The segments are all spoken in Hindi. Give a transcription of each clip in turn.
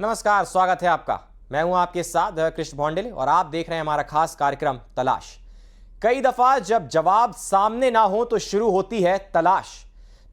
नमस्कार, स्वागत है आपका। मैं हूं आपके साथ कृष्ण भोंडेले और आप देख रहे हैं हमारा खास कार्यक्रम तलाश। कई दफा जब जवाब सामने ना हो तो शुरू होती है तलाश।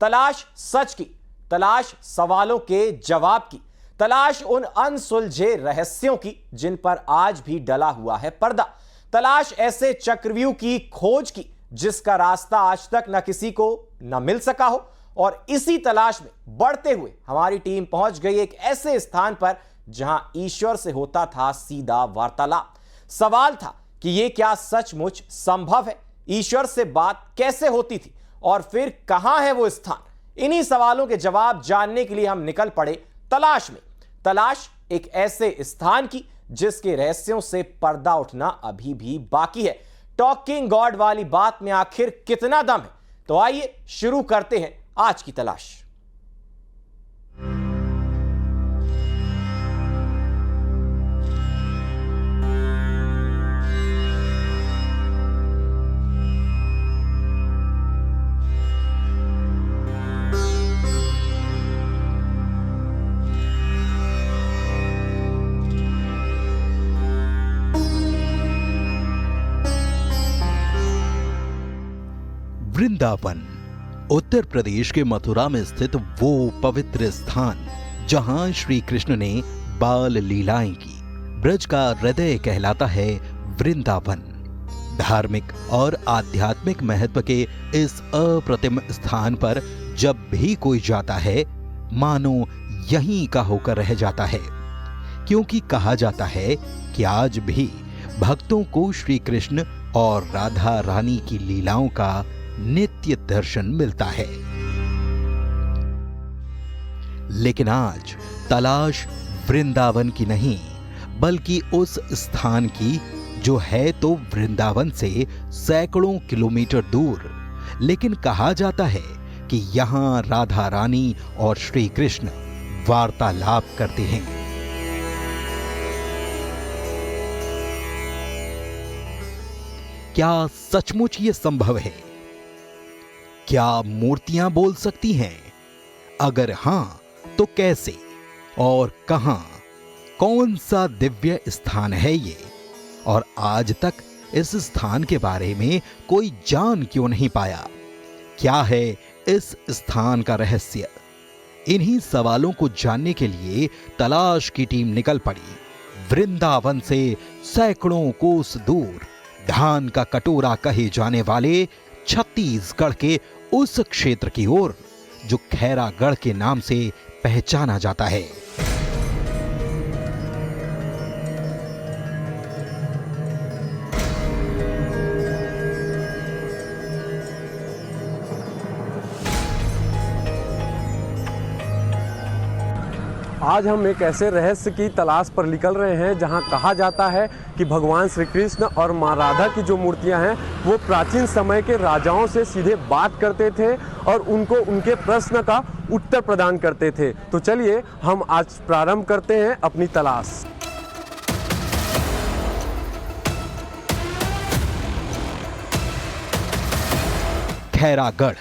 तलाश सच की, तलाश सवालों के जवाब की, तलाश उन अनसुलझे रहस्यों की जिन पर आज भी डला हुआ है पर्दा। तलाश ऐसे चक्रव्यूह की खोज की जिसका रास्ता आज तक न किसी को न मिल सका हो। और इसी तलाश में बढ़ते हुए हमारी टीम पहुंच गई एक ऐसे स्थान पर जहां ईश्वर से होता था सीधा वार्तालाप। सवाल था कि यह क्या सचमुच संभव है? ईश्वर से बात कैसे होती थी और फिर कहां है वो स्थान? इन्हीं सवालों के जवाब जानने के लिए हम निकल पड़े तलाश में। तलाश एक ऐसे स्थान की जिसके रहस्यों से पर्दा उठना अभी भी बाकी है। टॉकिंग गॉड वाली बात में आखिर कितना दम है? तो आइए शुरू करते हैं आज की तलाश। वृंदावन उत्तर प्रदेश के मथुरा में स्थित वो पवित्र स्थान जहां श्री कृष्ण ने बाल लीलाएं की। ब्रज का हृदय कहलाता है वृंदावन। धार्मिक और आध्यात्मिक महत्व के इस अप्रतिम स्थान पर जब भी कोई जाता है मानो यहीं का होकर रह जाता है, क्योंकि कहा जाता है कि आज भी भक्तों को श्री कृष्ण और राधा रानी की लीलाओं का नित्य दर्शन मिलता है। लेकिन आज तलाश वृंदावन की नहीं बल्कि उस स्थान की जो है तो वृंदावन से सैकड़ों किलोमीटर दूर, लेकिन कहा जाता है कि यहां राधा रानी और श्री कृष्ण वार्तालाप करते हैं। क्या सचमुच ये संभव है? क्या मूर्तियां बोल सकती हैं? अगर हां तो कैसे और कहां? कौन सा दिव्य स्थान है ये? और आज तक इस स्थान के बारे में कोई जान क्यों नहीं पाया? क्या है इस स्थान का रहस्य? इन्हीं सवालों को जानने के लिए तलाश की टीम निकल पड़ी वृंदावन से सैकड़ों कोस दूर, धान का कटोरा कहे जाने वाले छत्तीसगढ़ के उस क्षेत्र की ओर जो खैरागढ़ के नाम से पहचाना जाता है। आज हम एक ऐसे रहस्य की तलाश पर निकल रहे हैं जहां कहा जाता है कि भगवान श्री कृष्ण और माँ राधा की जो मूर्तियां हैं वो प्राचीन समय के राजाओं से सीधे बात करते थे और उनको उनके प्रश्न का उत्तर प्रदान करते थे। तो चलिए हम आज प्रारंभ करते हैं अपनी तलाश। खैरागढ़,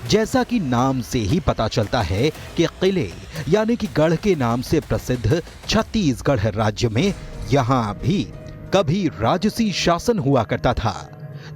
जैसा कि नाम से ही पता चलता है कि किले यानी कि गढ़ के नाम से प्रसिद्ध छत्तीसगढ़ राज्य में यहां भी कभी राजसी शासन हुआ करता था,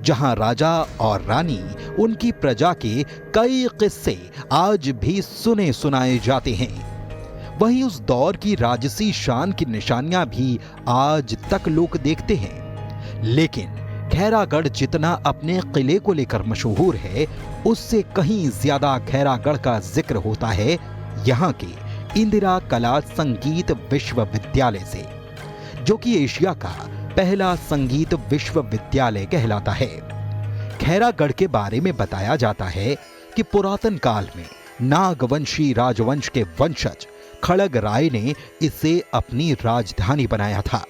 जहां राजा और रानी उनकी प्रजा के कई किस्से आज भी सुने सुनाए जाते हैं। वहीं उस दौर की राजसी शान की निशानियां भी आज तक लोग देखते हैं। लेकिन खैरागढ़ जितना अपने किले को लेकर मशहूर है, उससे कहीं ज्यादा खैरागढ़ का जिक्र होता है यहाँ के इंदिरा कला संगीत विश्वविद्यालय से, जो कि एशिया का पहला संगीत विश्वविद्यालय कहलाता है। खैरागढ़ के बारे में बताया जाता है कि पुरातन काल में नागवंशी राजवंश के वंशज खड़ग राय ने इसे अपनी राजधानी बनाया था।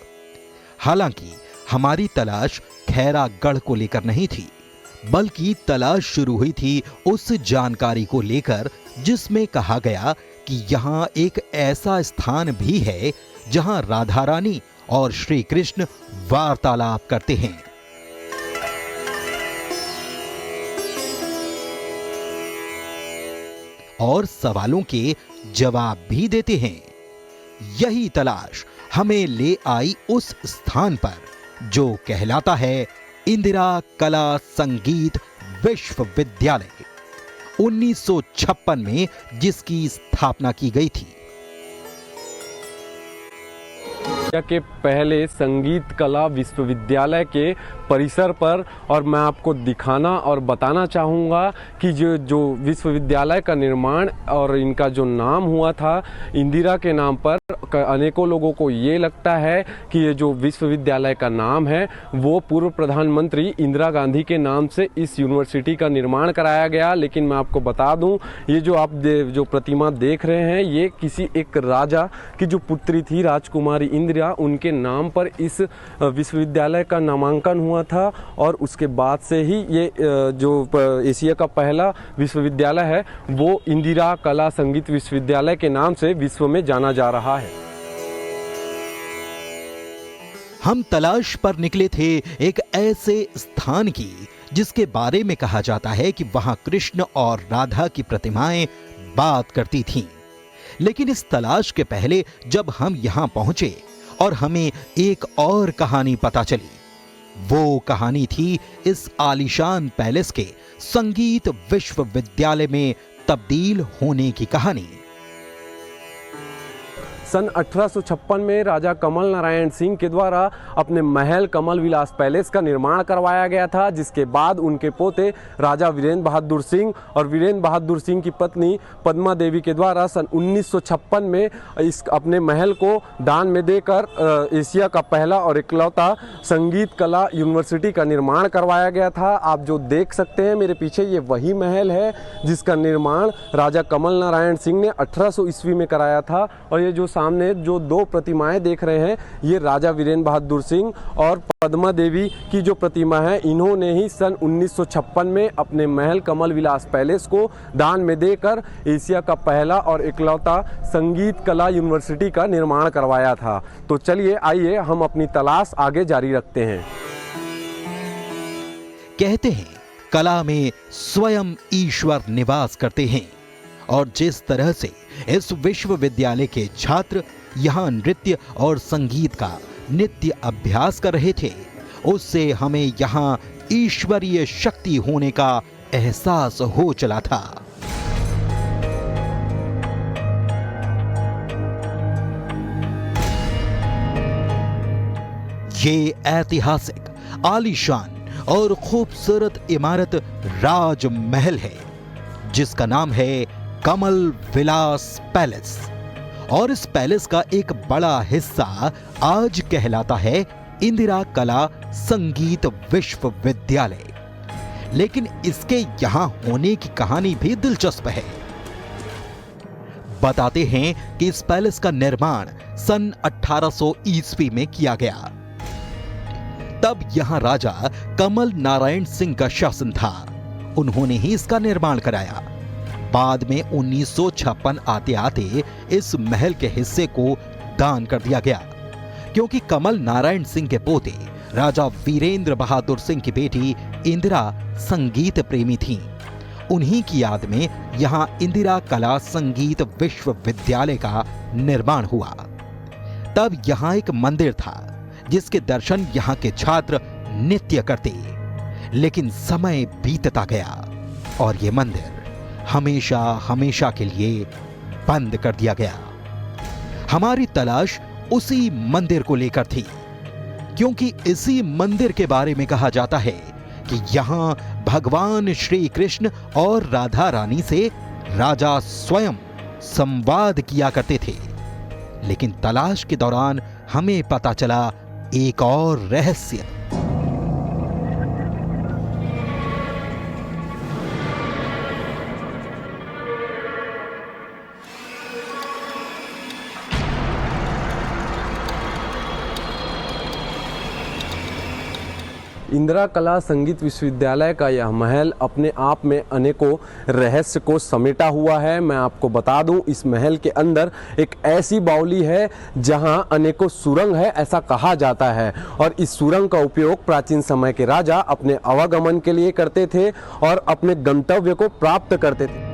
हालांकि हमारी तलाश खैरागढ़ को लेकर नहीं थी, बल्कि तलाश शुरू हुई थी उस जानकारी को लेकर जिसमें कहा गया कि यहाँ एक ऐसा स्थान भी है जहाँ राधा रानी और श्री कृष्ण वार्तालाप करते हैं। और सवालों के जवाब भी देते हैं। यही तलाश हमें ले आई उस स्थान पर जो कहलाता है इंदिरा कला संगीत विश्वविद्यालय, 1956 में जिसकी स्थापना की गई थी। के पहले संगीत कला विश्वविद्यालय के परिसर पर, और मैं आपको दिखाना और बताना चाहूँगा कि जो विश्वविद्यालय का निर्माण और इनका जो नाम हुआ था इंदिरा के नाम पर, अनेकों लोगों को ये लगता है कि ये जो विश्वविद्यालय का नाम है वो पूर्व प्रधानमंत्री इंदिरा गांधी के नाम से इस यूनिवर्सिटी का निर्माण कराया गया। लेकिन मैं आपको बता दूं, ये जो आप जो प्रतिमा देख रहे हैं ये किसी एक राजा की जो पुत्री थी राजकुमारी इंदिरा, उनके नाम पर इस विश्वविद्यालय का नामांकन हुआ था और उसके बाद से ही ये जो एशिया का पहला विश्वविद्यालय है वो इंदिरा कला संगीत विश्वविद्यालय के नाम से विश्व में जाना जा रहा है। हम तलाश पर निकले थे एक ऐसे स्थान की जिसके बारे में कहा जाता है कि वहां कृष्ण और राधा की प्रतिमाएं बात करती थीं। लेकिन इस तलाश के पहले जब हम यहां पहुंचे और हमें एक और कहानी पता चली, वो कहानी थी इस आलीशान पैलेस के संगीत विश्वविद्यालय में तब्दील होने की कहानी। सन 1856 में राजा कमल नारायण सिंह के द्वारा अपने महल कमल विलास पैलेस का निर्माण करवाया गया था, जिसके बाद उनके पोते राजा वीरेंद्र बहादुर सिंह और वीरेंद्र बहादुर सिंह की पत्नी पद्मा देवी के द्वारा सन 1956 में इस अपने महल को दान में देकर एशिया का पहला और इकलौता संगीत कला यूनिवर्सिटी का निर्माण करवाया गया था। आप जो देख सकते हैं मेरे पीछे, ये वही महल है जिसका निर्माण राजा कमल नारायण सिंह ने 1800 ईस्वी में कराया था। और ये जो सामने जो दो प्रतिमाएं देख रहे हैं ये राजा वीरेंद्र बहादुर सिंह और पद्मा देवी की जो प्रतिमा है, इन्होंने ही सन 1956 में अपने महल कमल विलास पैलेस को दान में देकर एशिया का पहला और इकलौता संगीत कला यूनिवर्सिटी का निर्माण करवाया था। तो चलिए आइए हम अपनी तलाश आगे जारी रखते हैं। कहते हैं कला में स्वयं ईश्वर निवास करते हैं और जिस तरह से इस विश्वविद्यालय के छात्र यहाँ नृत्य और संगीत का नित्य अभ्यास कर रहे थे, उससे हमें यहाँ ईश्वरीय शक्ति होने का एहसास हो चला था। ये ऐतिहासिक, आलीशान और खूबसूरत इमारत राजमहल है जिसका नाम है कमल विलास पैलेस। और इस पैलेस का एक बड़ा हिस्सा आज कहलाता है इंदिरा कला संगीत विश्वविद्यालय। लेकिन इसके यहां होने की कहानी भी दिलचस्प है। बताते हैं कि इस पैलेस का निर्माण सन 1800 ईस्वी में किया गया। तब यहां राजा कमल नारायण सिंह का शासन था, उन्होंने ही इसका निर्माण कराया। बाद में 1956 आते आते इस महल के हिस्से को दान कर दिया गया, क्योंकि कमल नारायण सिंह के पोते राजा वीरेंद्र बहादुर सिंह की बेटी इंदिरा संगीत प्रेमी थीं। उन्हीं की याद में यहां इंदिरा कला संगीत विश्वविद्यालय का निर्माण हुआ। तब यहां एक मंदिर था जिसके दर्शन यहां के छात्र नित्य करते। लेकिन समय बीतता गया और यह मंदिर हमेशा हमेशा के लिए बंद कर दिया गया। हमारी तलाश उसी मंदिर को लेकर थी, क्योंकि इसी मंदिर के बारे में कहा जाता है कि यहां भगवान श्री कृष्ण और राधा रानी से राजा स्वयं संवाद किया करते थे। लेकिन तलाश के दौरान हमें पता चला एक और रहस्य। इंदिरा कला संगीत विश्वविद्यालय का यह महल अपने आप में अनेकों रहस्य को समेटा हुआ है। मैं आपको बता दूं, इस महल के अंदर एक ऐसी बावली है जहां अनेकों सुरंग है, ऐसा कहा जाता है। और इस सुरंग का उपयोग प्राचीन समय के राजा अपने आवागमन के लिए करते थे और अपने गंतव्य को प्राप्त करते थे।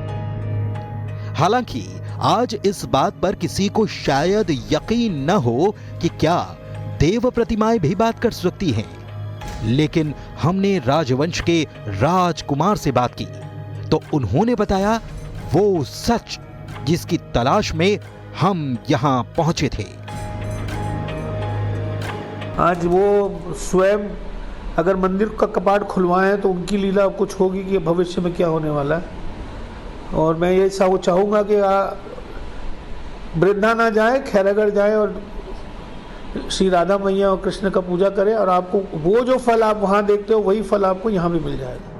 हालांकि आज इस बात पर किसी को शायद यकीन न हो कि क्या देव प्रतिमाएं भी बात कर सकती हैं, लेकिन हमने राजवंश के राजकुमार से बात की तो उन्होंने बताया वो सच जिसकी तलाश में हम यहां पहुंचे थे। आज वो स्वयं अगर मंदिर का कपाट खुलवाएं तो उनकी लीला कुछ होगी कि भविष्य में क्या होने वाला है। और मैं ये चाहूँगा कि वृंदा ना जाए, खैरागढ़ जाए और श्री राधा मैया और कृष्ण का पूजा करें और आपको वो जो फल आप वहाँ देखते हो वही फल आपको यहाँ भी मिल जाएगा।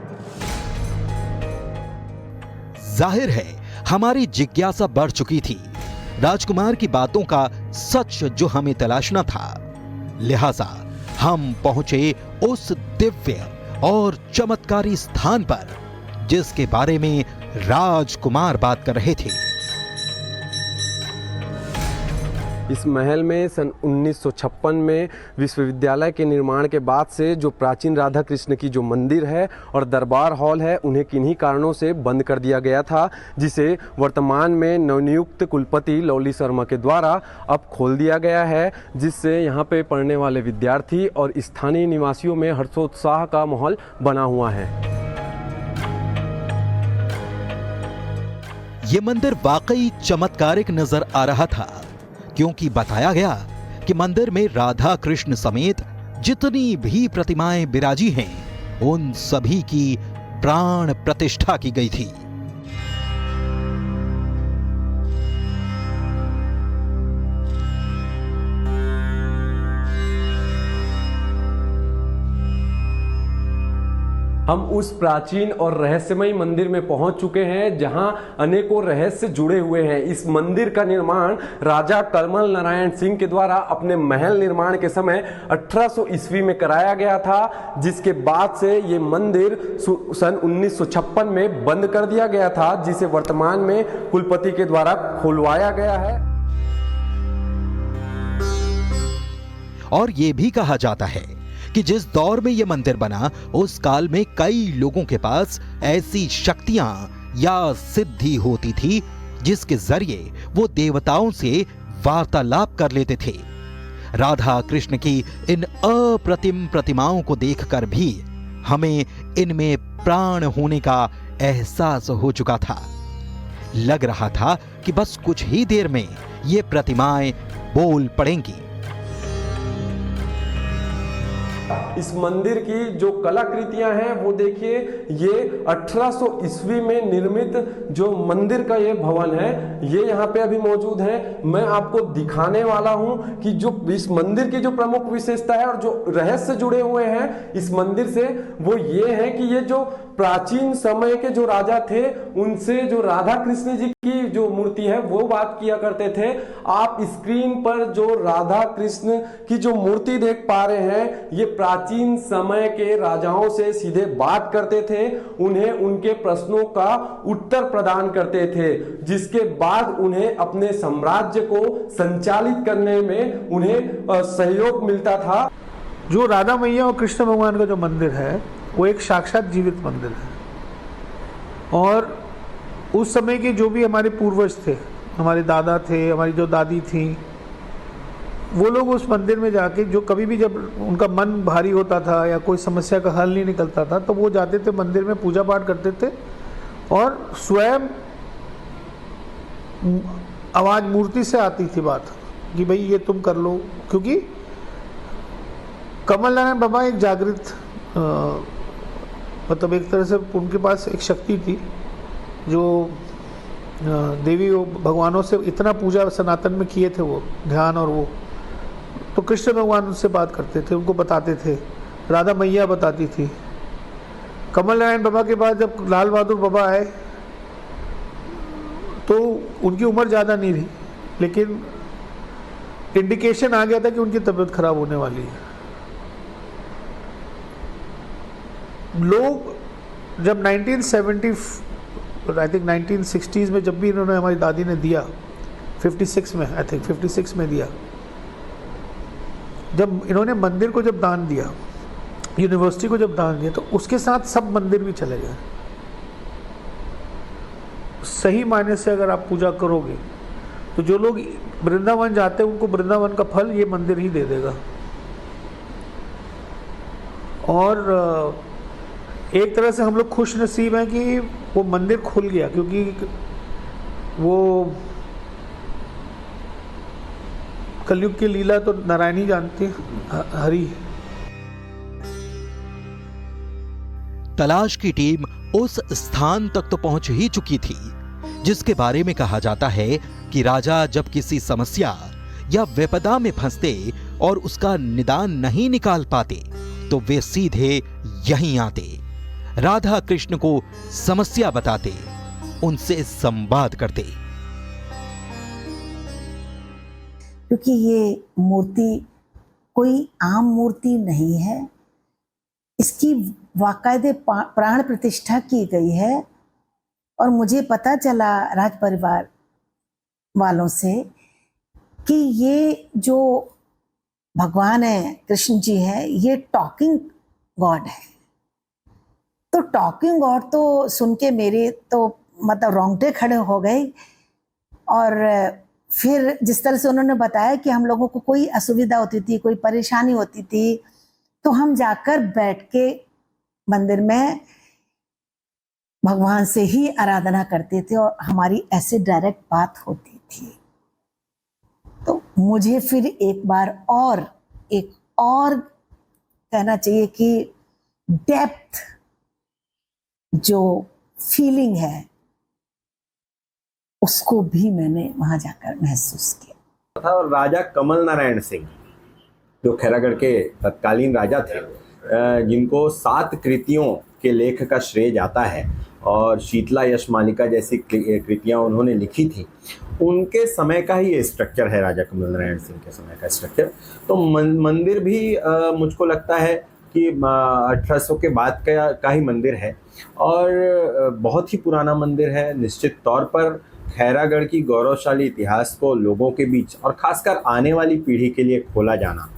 जाहिर है हमारी जिज्ञासा बढ़ चुकी थी। राजकुमार की बातों का सच जो हमें तलाशना था, लिहाजा हम पहुंचे उस दिव्य और चमत्कारी स्थान पर जिसके बारे में राजकुमार बात कर रहे थे। इस महल में सन 1956 में विश्वविद्यालय के निर्माण के बाद से जो प्राचीन राधा कृष्ण की जो मंदिर है और दरबार हॉल है, उन्हें किन्हीं कारणों से बंद कर दिया गया था, जिसे वर्तमान में नवनियुक्त कुलपति लवली शर्मा के द्वारा अब खोल दिया गया है, जिससे यहाँ पे पढ़ने वाले विद्यार्थी और स्थानीय निवासियों में हर्षोत्साह का माहौल बना हुआ है। ये मंदिर वाकई चमत्कारिक नजर आ रहा था, क्योंकि बताया गया कि मंदिर में राधा कृष्ण समेत जितनी भी प्रतिमाएं विराजी हैं, उन सभी की प्राण प्रतिष्ठा की गई थी। हम उस प्राचीन और रहस्यमय मंदिर में पहुंच चुके हैं जहां अनेकों रहस्य जुड़े हुए हैं। इस मंदिर का निर्माण राजा कमल नारायण सिंह के द्वारा अपने महल निर्माण के समय 1800 ईस्वी में कराया गया था, जिसके बाद से ये मंदिर सन 1956 में बंद कर दिया गया था, जिसे वर्तमान में कुलपति के द्वारा खुलवाया गया है। और ये भी कहा जाता है कि जिस दौर में यह मंदिर बना, उस काल में कई लोगों के पास ऐसी शक्तियां या सिद्धि होती थी जिसके जरिए वो देवताओं से वार्तालाप कर लेते थे। राधा कृष्ण की इन अप्रतिम प्रतिमाओं को देखकर भी हमें इनमें प्राण होने का एहसास हो चुका था। लग रहा था कि बस कुछ ही देर में ये प्रतिमाएं बोल पड़ेंगी। इस मंदिर की जो कलाकृतियां हैं वो देखिए, ये 1800 ईस्वी में निर्मित जो मंदिर का ये भवन है, ये यहाँ पे अभी मौजूद है। मैं आपको दिखाने वाला हूं कि जो इस मंदिर की जो प्रमुख विशेषता है और जो रहस्य जुड़े हुए हैं इस मंदिर से, वो ये है कि ये जो प्राचीन समय के जो राजा थे, उनसे जो राधा कृष्ण जी की जो मूर्ति है वो बात किया करते थे। आप स्क्रीन पर जो राधा कृष्ण की जो मूर्ति देख पा रहे हैं, ये प्राचीन समय के राजाओं से सीधे बात करते थे, उन्हें उनके प्रश्नों का उत्तर प्रदान करते थे, जिसके बाद उन्हें अपने साम्राज्य को संचालित करने में उन्हें सहयोग मिलता था। जो राधा मैया और कृष्ण भगवान का जो मंदिर है वो एक साक्षात जीवित मंदिर है। और उस समय के जो भी हमारे पूर्वज थे, हमारे दादा थे, हमारी जो दादी थी, वो लोग उस मंदिर में जाके, जो कभी भी जब उनका मन भारी होता था या कोई समस्या का हल नहीं निकलता था, तो वो जाते थे मंदिर में, पूजा पाठ करते थे और स्वयं आवाज़ मूर्ति से आती थी बात कि भाई ये तुम कर लो। क्योंकि कमल नारायण बाबा एक जागृत मतलब एक तरह से उनके पास एक शक्ति थी, जो देवी भगवानों से इतना पूजा सनातन में किए थे, वो ध्यान, और वो तो कृष्ण भगवान उनसे बात करते थे, उनको बताते थे, राधा मैया बताती थी। कमल नारायण बाबा के बाद जब लाल बहादुर बाबा आए तो उनकी उम्र ज़्यादा नहीं रही, लेकिन इंडिकेशन आ गया था कि उनकी तबीयत खराब होने वाली है। लोग जब 1960s में जब भी इन्होंने, हमारी दादी ने दिया 56 में, आई थिंक 56 में दिया, जब इन्होंने मंदिर को जब दान दिया, यूनिवर्सिटी को जब दान दिया, तो उसके साथ सब मंदिर भी चले गए। सही मायने से अगर आप पूजा करोगे तो जो लोग वृंदावन जाते हैं उनको वृंदावन का फल ये मंदिर ही दे देगा। और एक तरह से हम लोग खुश नसीब हैं कि वो मंदिर खुल गया, क्योंकि वो कलयुग की लीला तो नारायण ही जानते हैं, हरि। तलाश की टीम उस स्थान तक तो पहुंच ही चुकी थी जिसके बारे में कहा जाता है कि राजा जब किसी समस्या या विपदा में फंसते और उसका निदान नहीं निकाल पाते तो वे सीधे यहीं आते, राधा कृष्ण को समस्या बताते, उनसे संवाद करते। क्योंकि ये मूर्ति कोई आम मूर्ति नहीं है, इसकी बाकायदे प्राण प्रतिष्ठा की गई है। और मुझे पता चला राज परिवार वालों से कि ये जो भगवान है, कृष्ण जी है, ये टॉकिंग गॉड है। तो टॉकिंग गॉड तो सुन के मेरे तो मतलब रोंगटे खड़े हो गए। और फिर जिस तरह से उन्होंने बताया कि हम लोगों को कोई असुविधा होती थी, कोई परेशानी होती थी, तो हम जाकर बैठ के मंदिर में भगवान से ही आराधना करते थे और हमारी ऐसे डायरेक्ट बात होती थी। तो मुझे फिर एक और कहना चाहिए कि डेप्थ जो फीलिंग है उसको भी मैंने वहां जाकर महसूस किया था। और राजा कमल नारायण सिंह जो खैरागढ़ के तत्कालीन राजा थे, जिनको 7 कृतियों के लेख का श्रेय जाता है और शीतला यश मालिका जैसी कृतियां उन्होंने लिखी थी, उनके समय का ही ये स्ट्रक्चर है, राजा कमल नारायण सिंह के समय का स्ट्रक्चर। तो मंदिर भी मुझको लगता है कि 1800 के बाद का ही मंदिर है और बहुत ही पुराना मंदिर है। निश्चित तौर पर खैरागढ़ की गौरवशाली इतिहास को लोगों के बीच और खासकर आने वाली पीढ़ी के लिए खोला जाना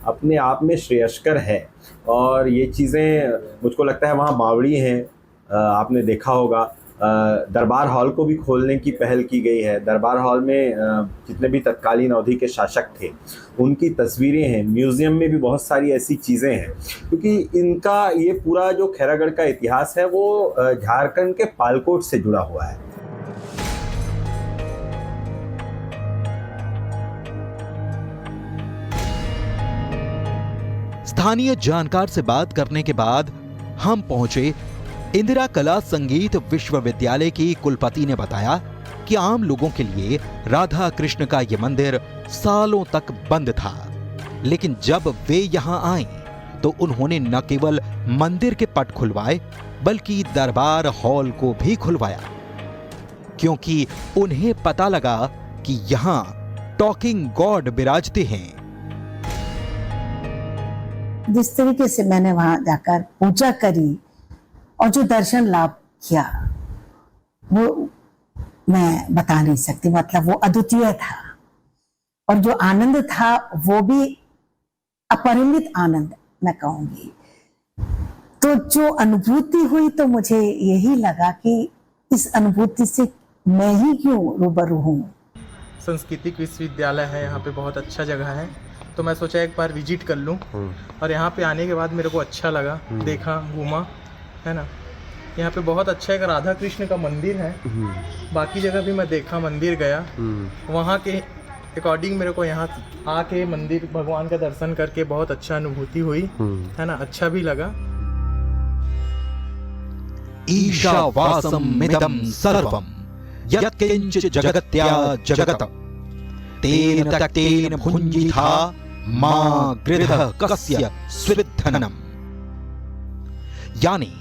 अपने आप में श्रेयस्कर है। और ये चीज़ें मुझको लगता है वहाँ बावड़ी हैं, आपने देखा होगा। दरबार हॉल को भी खोलने की पहल की गई है। दरबार हॉल में जितने भी तत्कालीन अवधि के शासक थे उनकी तस्वीरें हैं। म्यूज़ियम में भी बहुत सारी ऐसी चीज़ें हैं, क्योंकि इनका ये पूरा जो खैरागढ़ का इतिहास है वो झारखंड के पालकोट से जुड़ा हुआ है। स्थानीय जानकार से बात करने के बाद हम पहुंचे इंदिरा कला संगीत विश्वविद्यालय की कुलपति ने बताया कि आम लोगों के लिए राधा कृष्ण का यह मंदिर सालों तक बंद था, लेकिन जब वे यहां आए तो उन्होंने न केवल मंदिर के पट खुलवाए बल्कि दरबार हॉल को भी खुलवाया, क्योंकि उन्हें पता लगा कि यहां टॉकिंग गॉड विराजते हैं। जिस तरीके से मैंने वहां जाकर पूजा करी और जो दर्शन लाभ किया वो मैं बता नहीं सकती, मतलब वो अद्वितीय था। और जो आनंद था वो भी अपरिमित आनंद मैं कहूंगी। तो जो अनुभूति हुई तो मुझे यही लगा कि इस अनुभूति से मैं ही क्यों रूबरू हूँ। सांस्कृतिक विश्वविद्यालय है, यहाँ पे बहुत अच्छा जगह है, तो मैं सोचा एक बार विजिट कर लूँ। और यहाँ पे आने के बाद मेरे को अच्छा लगा, देखा, घूमा, है ना। यहाँ पे बहुत अच्छा एक राधा कृष्ण का मंदिर है। बाकी जगह भी मैं देखा, मंदिर गया, वहाँ के अकॉर्डिंग मेरे को यहाँ आके मंदिर भगवान का दर्शन करके बहुत अच्छा अनुभूति हुई, है ना, अच्छा भी लगा। ईशावासमिदं सर्वं यत्किंच जगत्या जगत तेन तक्तेन भुञ्जीथा मा गृधः कस्य स्विद्धनम्। यानी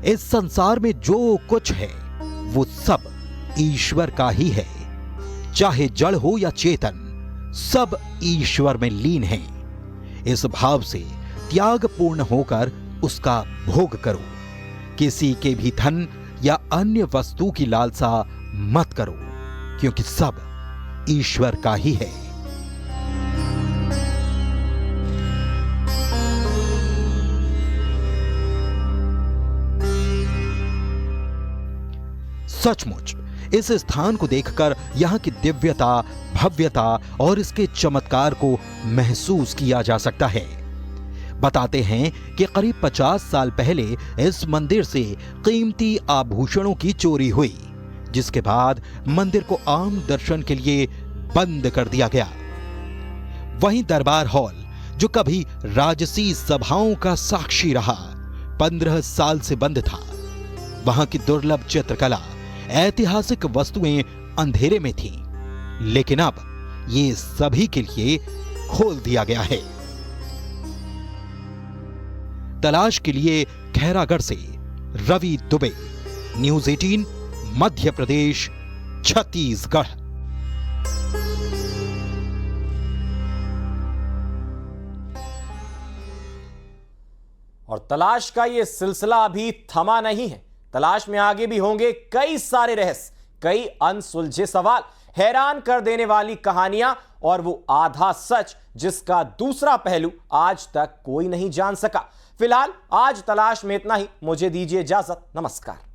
इस संसार में जो कुछ है वो सब ईश्वर का ही है, चाहे जड़ हो या चेतन, सब ईश्वर में लीन है। इस भाव से त्याग पूर्ण होकर उसका भोग करो। किसी के भी धन या अन्य वस्तु की लालसा मत करो, क्योंकि सब ईश्वर का ही है। सचमुच इस स्थान को देखकर यहाँ की दिव्यता, भव्यता और इसके चमत्कार को महसूस किया जा सकता है। बताते हैं कि करीब 50 साल पहले इस मंदिर से कीमती आभूषणों की चोरी हुई, जिसके बाद मंदिर को आम दर्शन के लिए बंद कर दिया गया। वहीं दरबार हॉल, जो कभी राजसी सभाओं का साक्षी रहा, 15 साल से बंद था। वहां की दुर्लभ चित्रकला, ऐतिहासिक वस्तुएं अंधेरे में थीं, लेकिन अब ये सभी के लिए खोल दिया गया है। तलाश के लिए खैरागढ़ से रवि दुबे, न्यूज़ 18, मध्य प्रदेश, छत्तीसगढ़। और तलाश का ये सिलसिला अभी थमा नहीं है। तलाश में आगे भी होंगे कई सारे रहस्य, कई अनसुलझे सवाल, हैरान कर देने वाली कहानियां और वो आधा सच जिसका दूसरा पहलू आज तक कोई नहीं जान सका। फिलहाल आज तलाश में इतना ही। मुझे दीजिए इजाजत। नमस्कार।